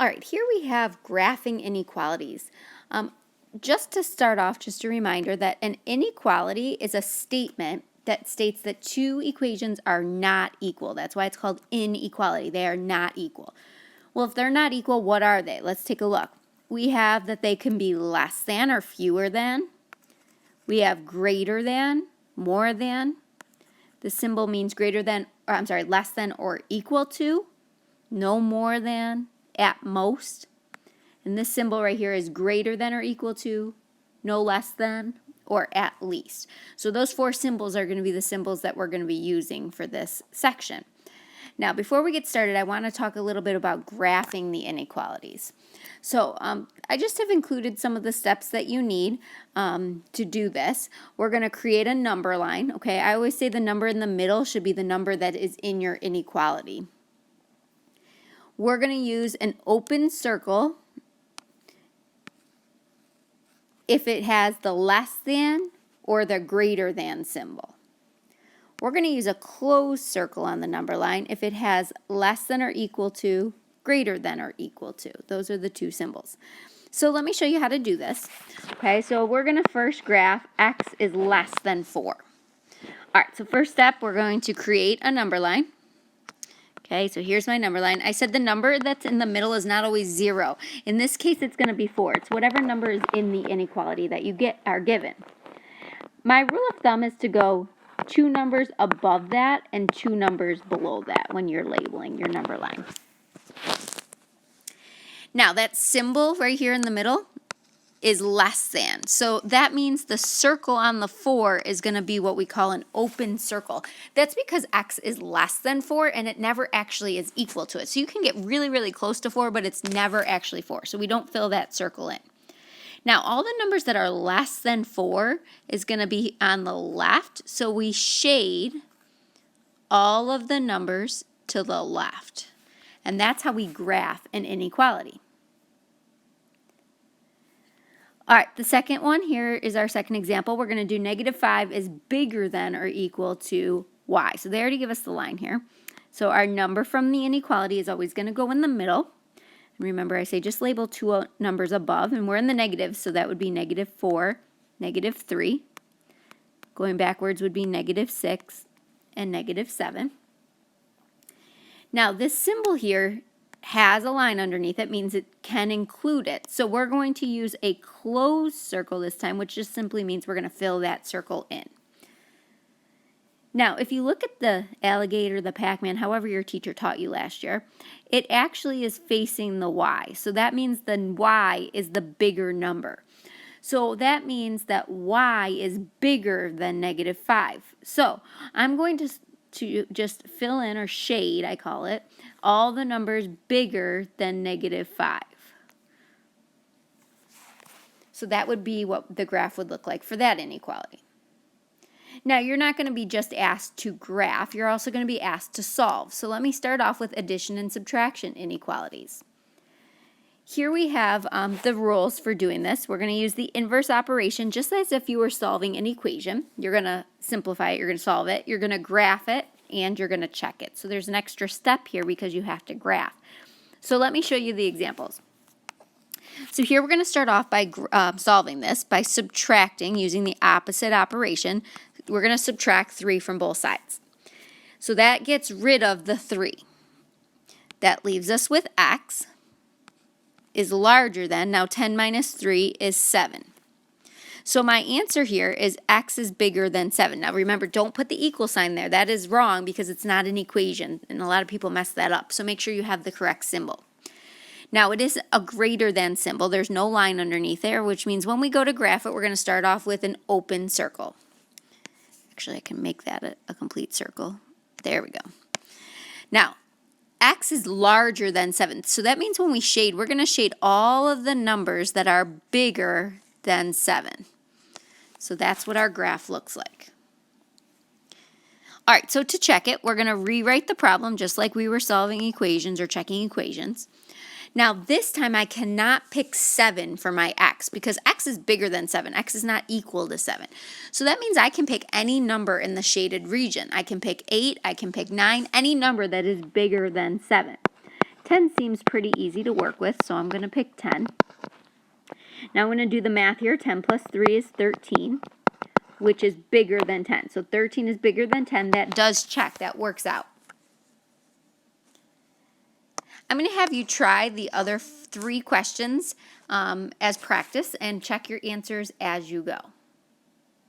All right, here we have graphing inequalities. Just to start off, just a reminder that an inequality is a statement that states that two equations are not equal. That's why it's called inequality. They are not equal. Well, if they're not equal, what are they? Let's take a look. We have that they can be less than or fewer than. We have greater than, more than. The symbol means greater than, or I'm sorry, less than or equal to. No more than, at most. And this symbol right here is greater than or equal to, no less than, or at least. So those four symbols are going to be the symbols that we're going to be using for this section. Now, before we get started, I want to talk a little bit about graphing the inequalities. So I just have included some of the steps that you need to do this. We're going to create a number line. Okay, I always say the number in the middle should be the number that is in your inequality. We're going to use an open circle if it has the less than or the greater than symbol. We're going to use a closed circle on the number line if it has less than or equal to, greater than or equal to. Those are the two symbols. So let me show you how to do this. Okay, so we're going to first graph x is less than 4. All right, so first step, we're going to create a number line. Okay, so here's my number line. I said the number that's in the middle is not always 0. In this case, it's going to be 4. It's whatever number is in the inequality that you are given. My rule of thumb is to go 2 numbers above that and 2 numbers below that when you're labeling your number line. Now, that symbol right here in the middle is less than. So that means the circle on the 4 is going to be what we call an open circle. That's because x is less than 4 and it never actually is equal to it. So you can get really, really close to 4, but it's never actually 4. So we don't fill that circle in. Now, all the numbers that are less than 4 is going to be on the left. So we shade all of the numbers to the left. And that's how we graph an inequality. All right, the second one here is our second example. We're going to do -5 is bigger than or equal to y. So they already give us the line here. So our number from the inequality is always going to go in the middle. And remember, I say just label 2 numbers above, and we're in the negatives, so that would be -4, -3. Going backwards would be -6 and -7. Now, this symbol here has a line underneath it, means it can include it. So we're going to use a closed circle this time, which just simply means we're going to fill that circle in. Now, if you look at the alligator, the Pac-Man, however your teacher taught you last year, it actually is facing the y. So that means the y is the bigger number. So that means that y is bigger than -5. So I'm going to just fill in, or shade, I call it, all the numbers bigger than -5. So that would be what the graph would look like for that inequality. Now, you're not going to be just asked to graph, you're also going to be asked to solve. So let me start off with addition and subtraction inequalities. Here we have the rules for doing this. We're going to use the inverse operation just as if you were solving an equation. You're going to simplify it, you're going to solve it, you're going to graph it, and you're going to check it. So there's an extra step here because you have to graph. So let me show you the examples. So here we're going to start off by solving this by subtracting using the opposite operation. We're going to subtract 3 from both sides. So that gets rid of the 3. That leaves us with x is larger than, now 10 minus 3 is 7. So my answer here is x is bigger than 7. Now remember, don't put the equal sign there. That is wrong because it's not an equation, and a lot of people mess that up. So make sure you have the correct symbol. Now it is a greater than symbol. There's no line underneath there, which means when we go to graph it, we're going to start off with an open circle. Actually, I can make that a complete circle. There we go. Now, x is larger than 7. So that means when we shade, we're going to shade all of the numbers that are bigger than 7. So that's what our graph looks like. All right, so to check it, we're going to rewrite the problem just like we were solving equations or checking equations. Now this time I cannot pick 7 for my x because x is bigger than 7. X is not equal to 7. So that means I can pick any number in the shaded region. I can pick 8, I can pick 9, any number that is bigger than 7. 10 seems pretty easy to work with, so I'm going to pick 10. Now I'm going to do the math here. 10 plus 3 is 13, which is bigger than 10. So 13 is bigger than 10. That does check. That works out. I'm going to have you try the other 3 questions as practice and check your answers as you go.